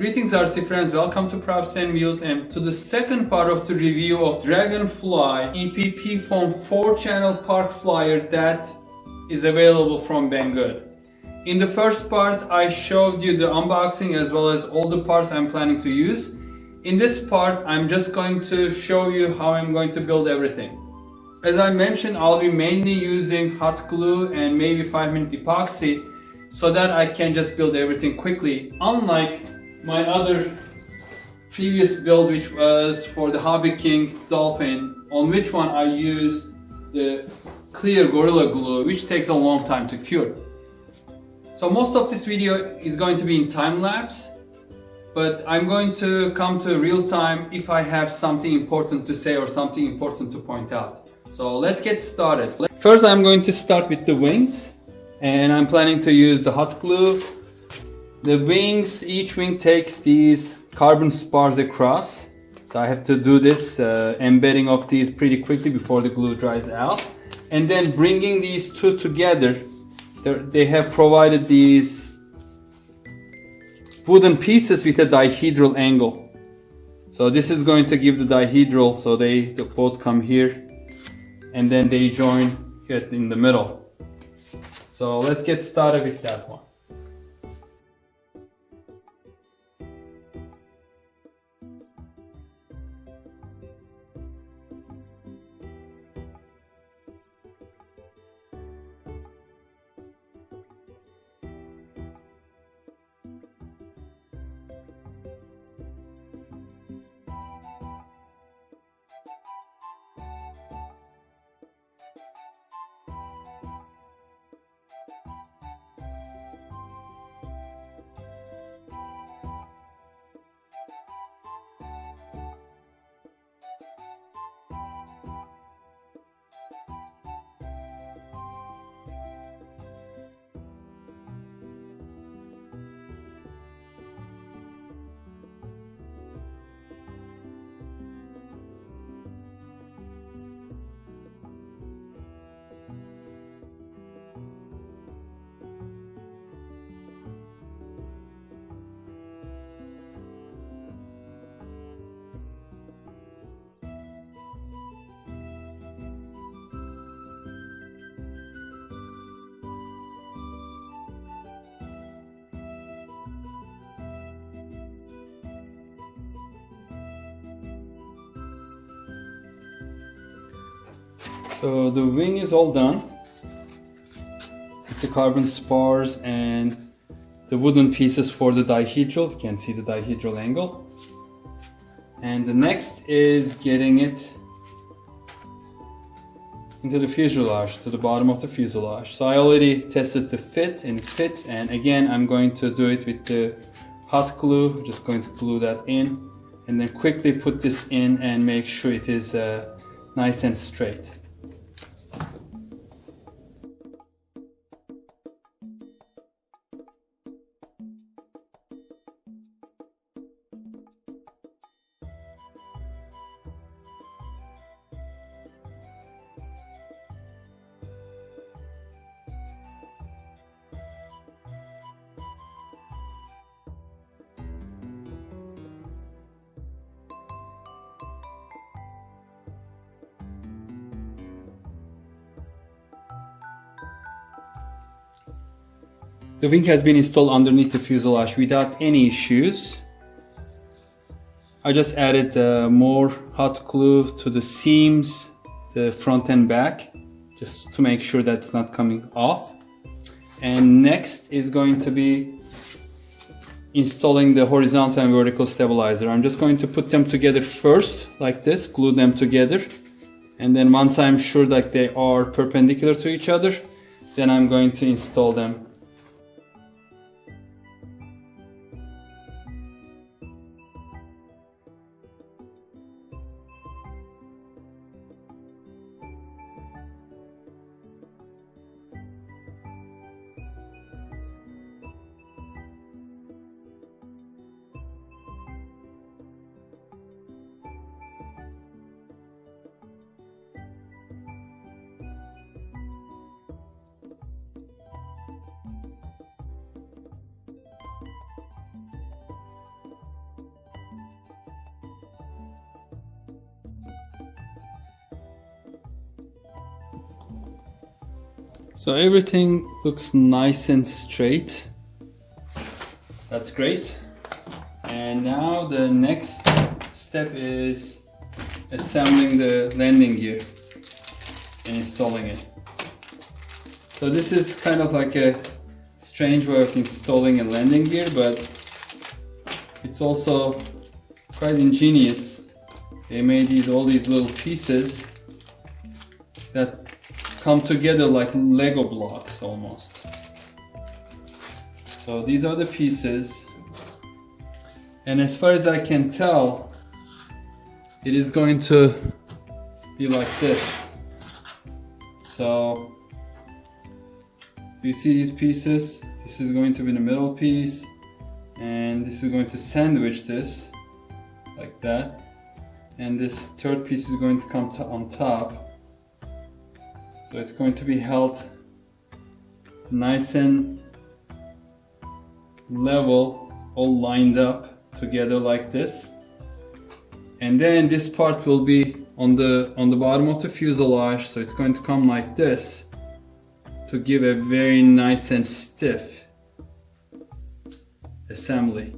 Greetings RC friends, welcome to Props and Wheels and to the second part of the review of Dragonfly EPP phone 4-channel park flyer that is available from Banggood. In the first part I showed you the unboxing as well as all the parts I'm planning to use. In this part I'm just going to show you how I'm going to build everything. As I mentioned, I'll be mainly using hot glue and maybe 5-minute epoxy so that I can just build everything quickly, unlike my other previous build, which was for the Hobby King Dolphin, on which one I used the clear Gorilla Glue, which takes a long time to cure. So most of this video is going to be in time-lapse, but I'm going to come to real time if I have something important to say or something important to point out. So let's get started. First I'm going to start with the wings, and I'm planning to use the hot glue. The wings, each wing takes these carbon spars across. So I have to do this embedding of these pretty quickly before the glue dries out. And then bringing these two together, they have provided these wooden pieces with a dihedral angle. So this is going to give the dihedral, so they both come here and then they join here in the middle. So let's get started with that one. So the wing is all done with the carbon spars and the wooden pieces for the dihedral. You can see the dihedral angle. And the next is getting it into the fuselage, to the bottom of the fuselage. So I already tested the fit and it fits, and again I'm going to do it with the hot glue. Just going to glue that in and then quickly put this in and make sure it is nice and straight. The wing has been installed underneath the fuselage without any issues. I just added more hot glue to the seams, the front and back, just to make sure that it's not coming off. And next is going to be installing the horizontal and vertical stabilizer. I'm just going to put them together first, like this, glue them together. And then once I'm sure that they are perpendicular to each other, then I'm going to install them. So everything looks nice and straight. That's great. And now the next step is assembling the landing gear and installing it. So this is kind of like a strange way of installing a landing gear, but it's also quite ingenious. They made all these little pieces that come together like Lego blocks almost. So these are the pieces, and as far as I can tell, it is going to be like this. So you see these pieces? This is going to be the middle piece, and this is going to sandwich this like that, and this third piece is going to come on top. So it's going to be held nice and level, all lined up together like this. And then this part will be on the bottom of the fuselage, so it's going to come like this to give a very nice and stiff assembly.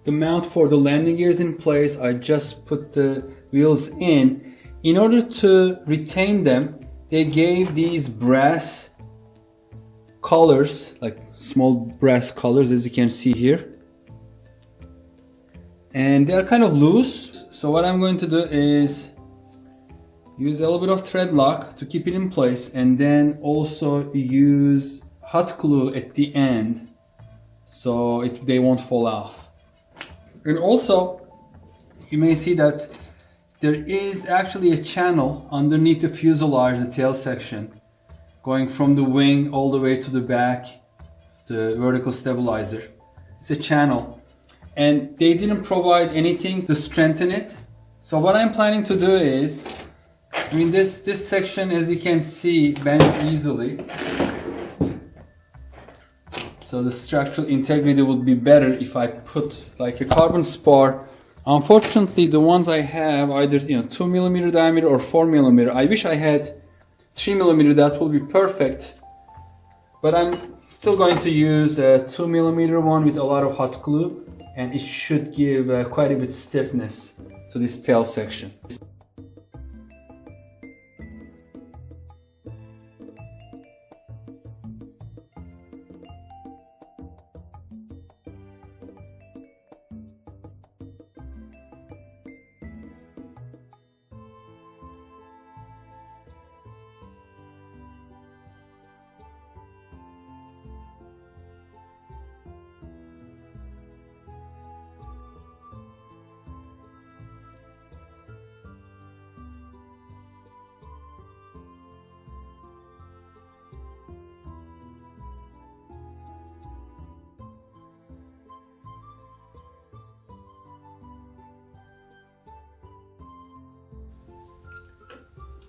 The mount for the landing gear is in place. I just put the wheels in. In order to retain them, they gave these brass collars, like small brass collars, as you can see here. And they are kind of loose. So what I'm going to do is use a little bit of thread lock to keep it in place, and then also use hot glue at the end so they won't fall off. And also, you may see that there is actually a channel underneath the fuselage, the tail section, going from the wing all the way to the back, the vertical stabilizer. It's a channel, and they didn't provide anything to strengthen it. So what I'm planning to do is, this section, as you can see, bends easily. So the structural integrity would be better if I put like a carbon spar. Unfortunately, the ones I have either 2mm diameter or 4mm. I wish I had 3mm. That would be perfect. But I'm still going to use a 2mm one with a lot of hot glue, and it should give quite a bit stiffness to this tail section.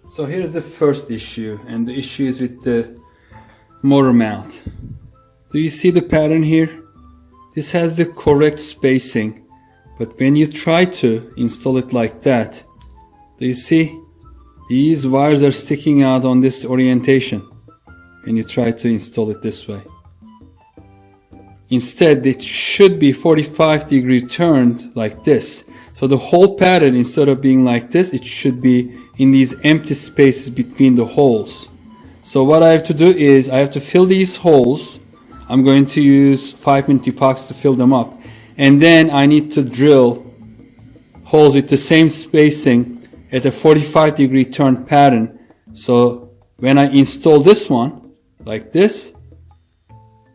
So here's the first issue, and the issue is with the motor mount. Do you see the pattern here? This has the correct spacing, but when you try to install it like that, do you see? These wires are sticking out on this orientation when you try to install it this way. Instead, it should be 45 degrees turned like this. So the whole pattern, instead of being like this, it should be in these empty spaces between the holes. So what I have to do is I have to fill these holes. I'm going to use 5mm epoxy to fill them up, and then I need to drill holes with the same spacing at a 45 degree turn pattern. So when I install this one like this,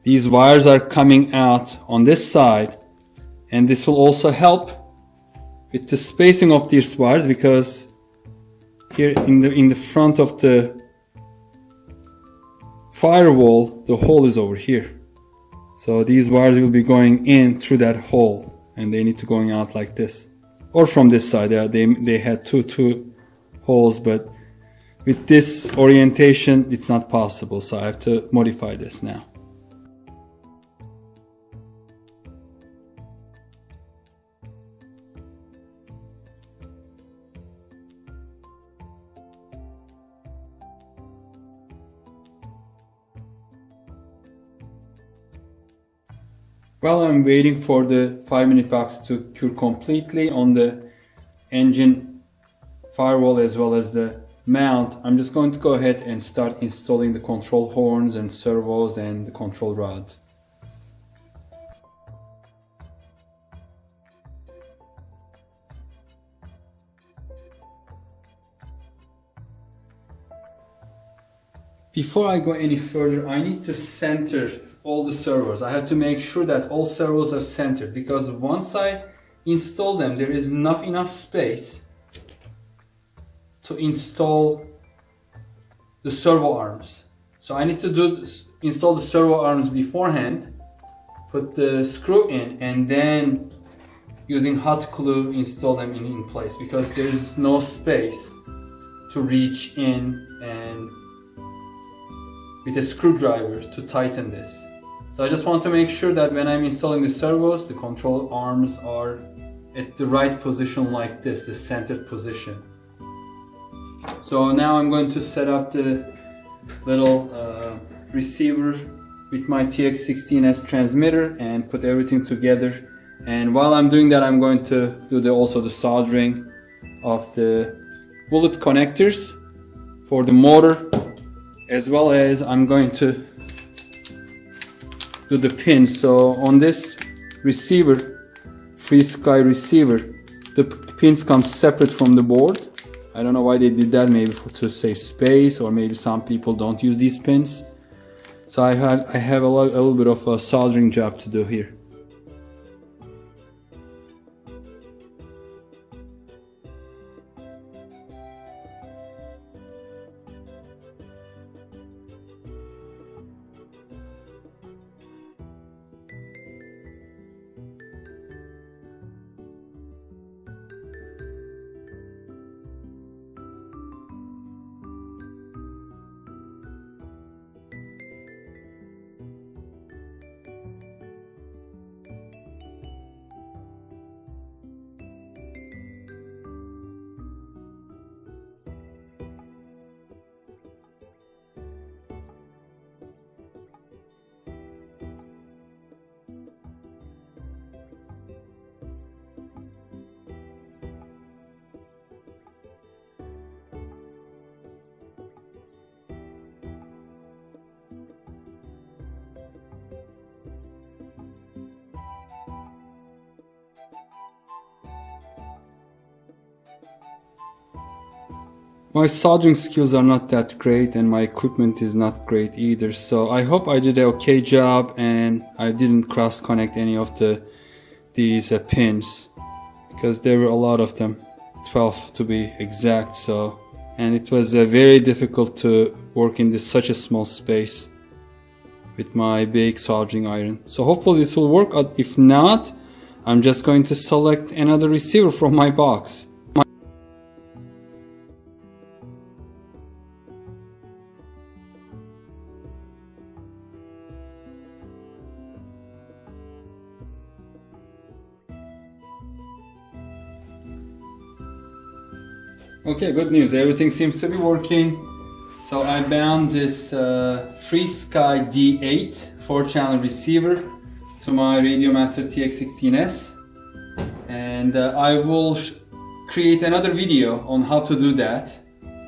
these wires are coming out on this side, and this will also help with the spacing of these wires, because here in the front of the firewall, the hole is over here. So these wires will be going in through that hole, and they need to going out like this, or from this side. They had two holes, but with this orientation it's not possible, so I have to modify this now. While I'm waiting for the 5-minute box to cure completely on the engine firewall as well as the mount, I'm just going to go ahead and start installing the control horns and servos and the control rods. Before I go any further, I need to center all the servos. I have to make sure that all servos are centered, because once I install them, there is not enough space to install the servo arms. So I need to install the servo arms beforehand, put the screw in, and then using hot glue install them in place, because there is no space to reach in and with a screwdriver to tighten this. So I just want to make sure that when I'm installing the servos, the control arms are at the right position like this, the centered position. So now I'm going to set up the little receiver with my TX16S transmitter and put everything together. And while I'm doing that, I'm going to do also the soldering of the bullet connectors for the motor, as well as I'm going to do the pins. So on this receiver, FrSky receiver, the pins come separate from the board. I don't know why they did that, maybe to save space, or maybe some people don't use these pins. So I have a little bit of a soldering job to do here. My soldering skills are not that great, and my equipment is not great either, so I hope I did an okay job and I didn't cross connect any of these pins, because there were a lot of them, 12 to be exact. So, and it was very difficult to work in such a small space with my big soldering iron. So hopefully this will work. If not, I'm just going to select another receiver from my box. Okay, good news, everything seems to be working. So I bound this FrSky D8 4-channel receiver to my RadioMaster TX16S, and I will create another video on how to do that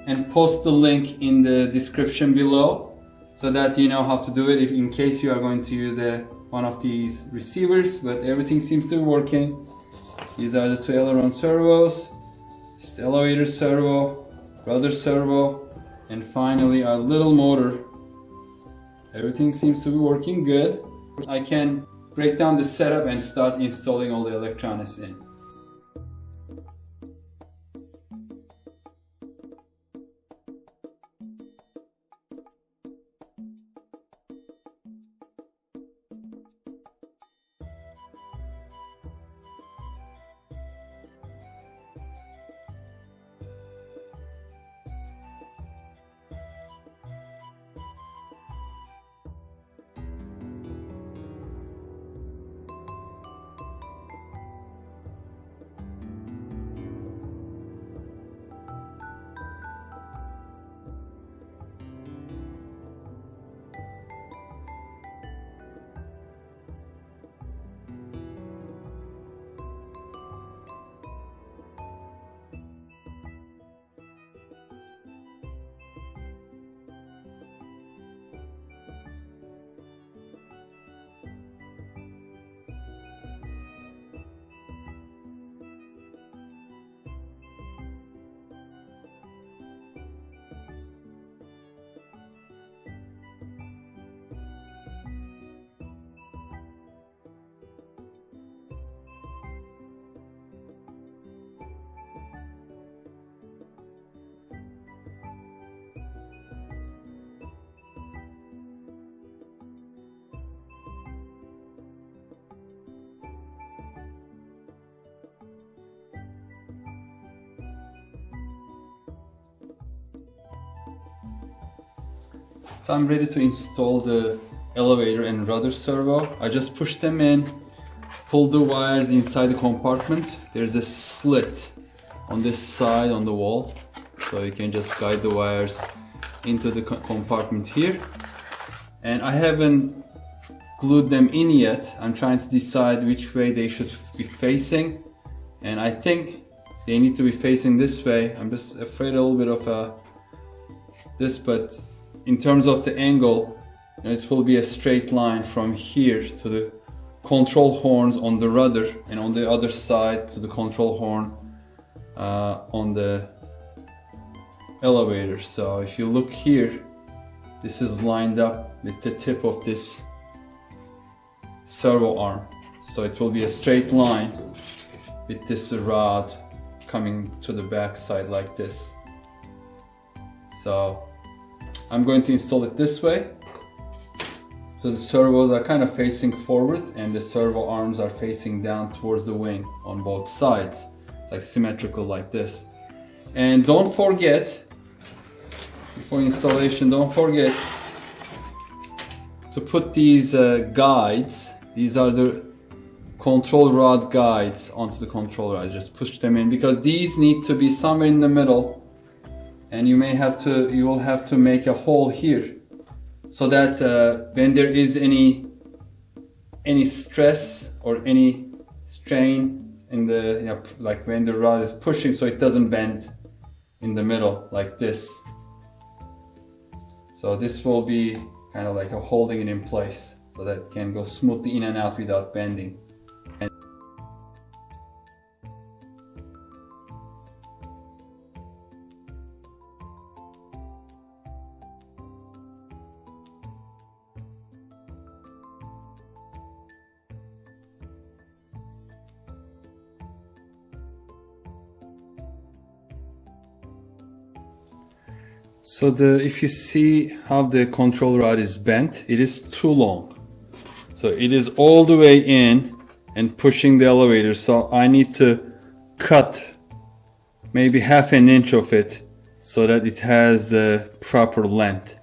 and post the link in the description below, so that you know how to do it if in case you are going to use one of these receivers. But everything seems to be working. These are the two aileron servos, the elevator servo, rudder servo, and finally our little motor. Everything seems to be working good. I can break down the setup and start installing all the electronics in. So I'm ready to install the elevator and rudder servo. I just pushed them in, pulled the wires inside the compartment. There's a slit on this side on the wall, so you can just guide the wires into the compartment here. And I haven't glued them in yet. I'm trying to decide which way they should be facing, and I think they need to be facing this way. I'm just afraid a little bit of this, but in terms of the angle, it will be a straight line from here to the control horns on the rudder, and on the other side to the control horn on the elevator. So if you look here, this is lined up with the tip of this servo arm, so it will be a straight line with this rod coming to the back side like this. So I'm going to install it this way. So the servos are kind of facing forward and the servo arms are facing down towards the wing on both sides, like symmetrical like this. And don't forget, before installation, don't forget to put these guides. These are the control rod guides onto the control rod. Just push them in because these need to be somewhere in the middle, and you will have to make a hole here so that when there is any stress or any strain in the, like when the rod is pushing, so it doesn't bend in the middle like this. So this will be kind of like a holding it in place so that it can go smoothly in and out without bending. So if you see how the control rod is bent, it is too long. So it is all the way in and pushing the elevator. So I need to cut maybe half an inch of it so that it has the proper length.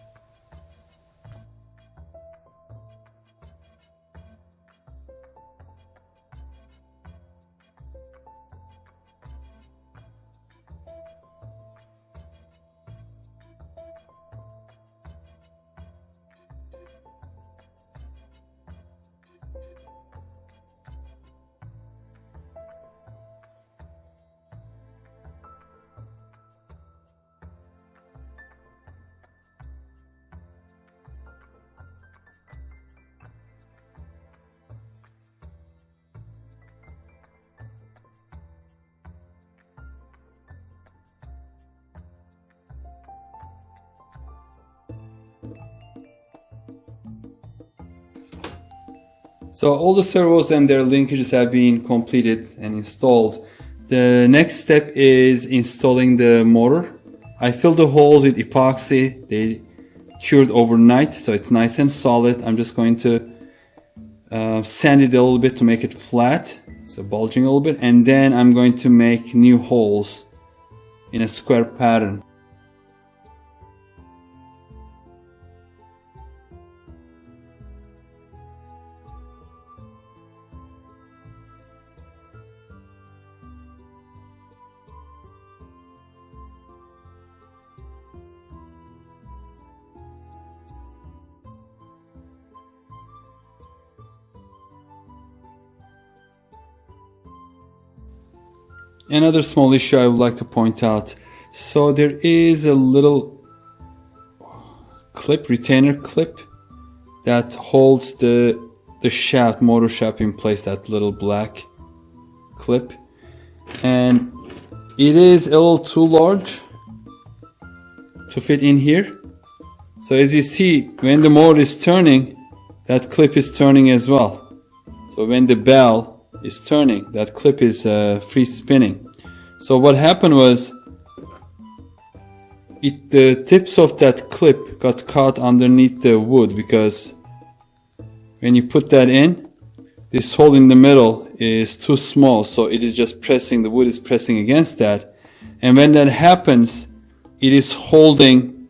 So all the servos and their linkages have been completed and installed. The next step is installing the motor. I filled the holes with epoxy. They cured overnight, so it's nice and solid. I'm just going to sand it a little bit to make it flat. It's bulging a little bit, and then I'm going to make new holes in a square pattern. Another small issue I would like to point out. So there is a little clip, retainer clip, that holds the shaft, motor shaft in place, that little black clip. And it is a little too large to fit in here. So as you see, when the motor is turning, that clip is turning as well. So when the bell is turning, that clip is free spinning. So what happened was the tips of that clip got caught underneath the wood, because when you put that in, this hole in the middle is too small, so it is just pressing, the wood is pressing against that, and when that happens, it is holding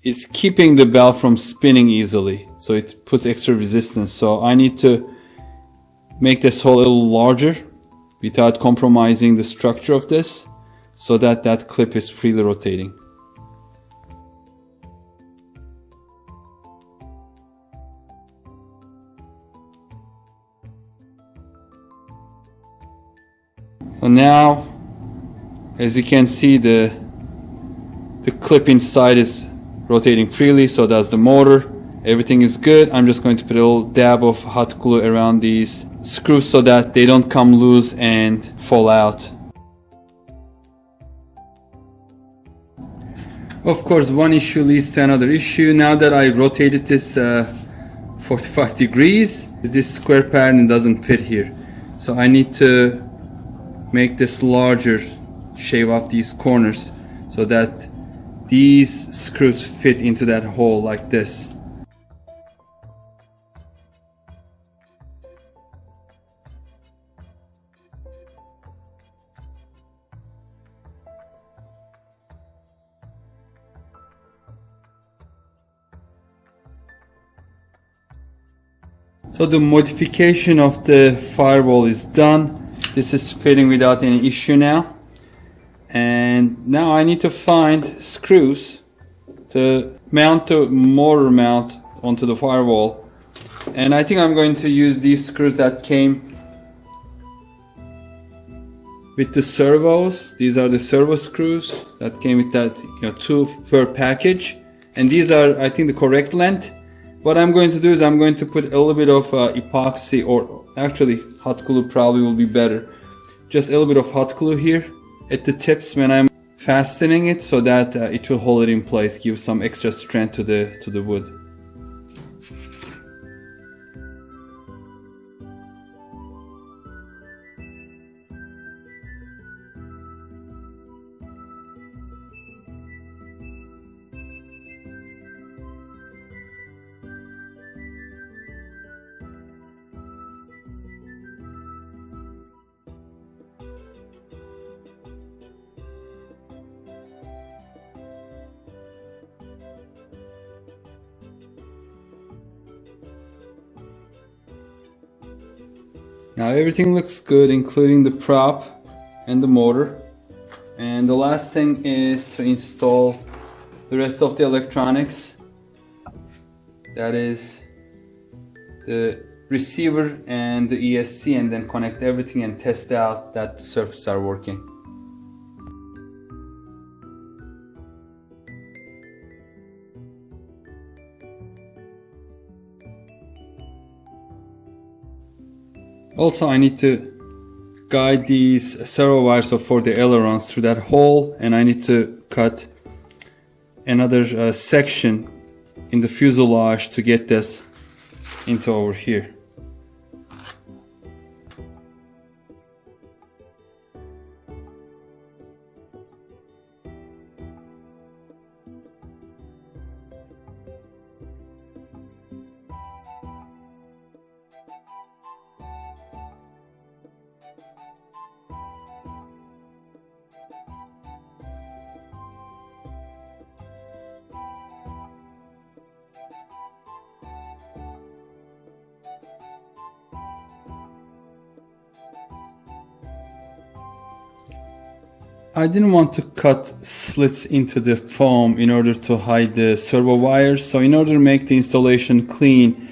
is keeping the bell from spinning easily, so it puts extra resistance. So I need to make this hole a little larger without compromising the structure of this, so that that clip is freely rotating. So now, as you can see, the clip inside is rotating freely, so does the motor. Everything is good. I'm just going to put a little dab of hot glue around these screws so that they don't come loose and fall out. Of course, one issue leads to another issue. Now that I rotated this 45 degrees, this square pattern doesn't fit here. So I need to make this larger, shave off these corners so that these screws fit into that hole like this. So the modification of the firewall is done. This is fitting without any issue now. And now I need to find screws to mount the motor mount onto the firewall. And I think I'm going to use these screws that came with the servos. These are the servo screws that came with that, 2 per package. And these are, I think, the correct length. What I'm going to do is I'm going to put a little bit of epoxy, or actually hot glue probably will be better. Just a little bit of hot glue here at the tips when I'm fastening it, so that it will hold it in place, give some extra strength to the wood. Now everything looks good, including the prop and the motor. And the last thing is to install the rest of the electronics. That is the receiver and the ESC, and then connect everything and test out that the circuits are working. Also, I need to guide these servo wires for the ailerons through that hole, and I need to cut another section in the fuselage to get this into over here. I didn't want to cut slits into the foam in order to hide the servo wires, so in order to make the installation clean,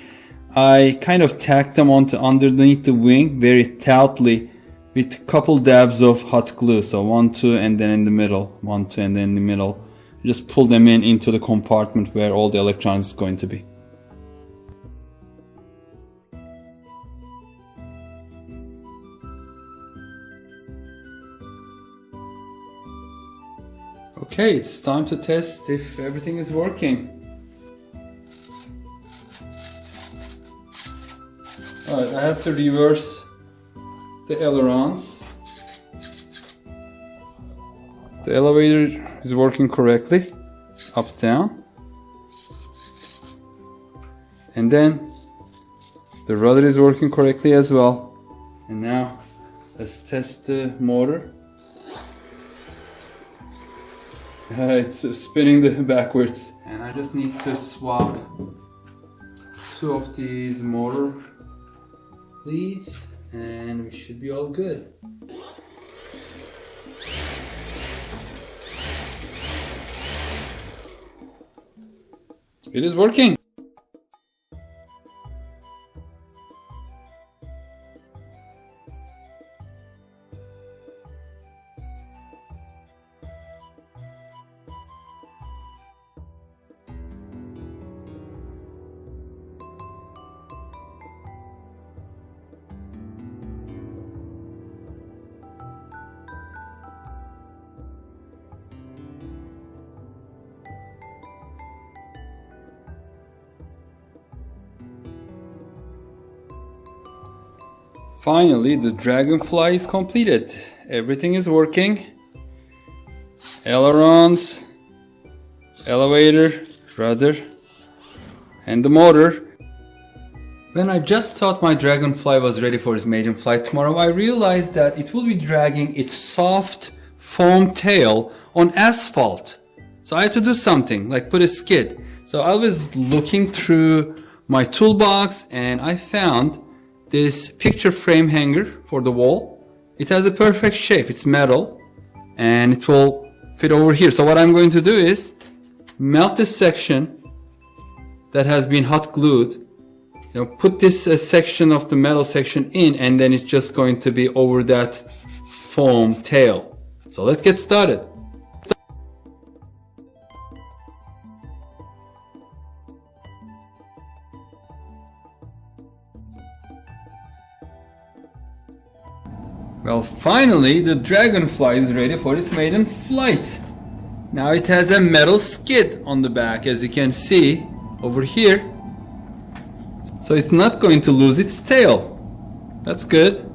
I kind of tacked them onto underneath the wing very tightly with a couple dabs of hot glue. So 1, 2, and then in the middle, 1, 2, and then in the middle. Just pull them into the compartment where all the electronics is going to be. Okay, it's time to test if everything is working. Alright, I have to reverse the ailerons. The elevator is working correctly, up, down. And then the rudder is working correctly as well. And now let's test the motor. It's spinning backwards. And I just need to swap 2 of these motor leads and we should be all good. It is working. Finally, the Dragonfly is completed. Everything is working. Ailerons, elevator, rudder, and the motor. When I just thought my Dragonfly was ready for its maiden flight tomorrow, I realized that it will be dragging its soft foam tail on asphalt. So I had to do something, like put a skid. So I was looking through my toolbox and I found this picture frame hanger for the wall. It has a perfect shape. It's metal and it will fit over here. So what I'm going to do is melt this section that has been hot glued, put this section of the metal section in, and then it's just going to be over that foam tail. So let's get started. Well, finally the Dragonfly is ready for its maiden flight. Now it has a metal skid on the back, as you can see over here. So it's not going to lose its tail. That's good.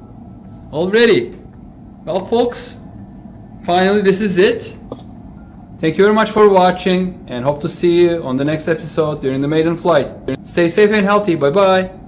All ready. Well, folks, finally this is it. Thank you very much for watching and hope to see you on the next episode during the maiden flight. Stay safe and healthy. Bye bye.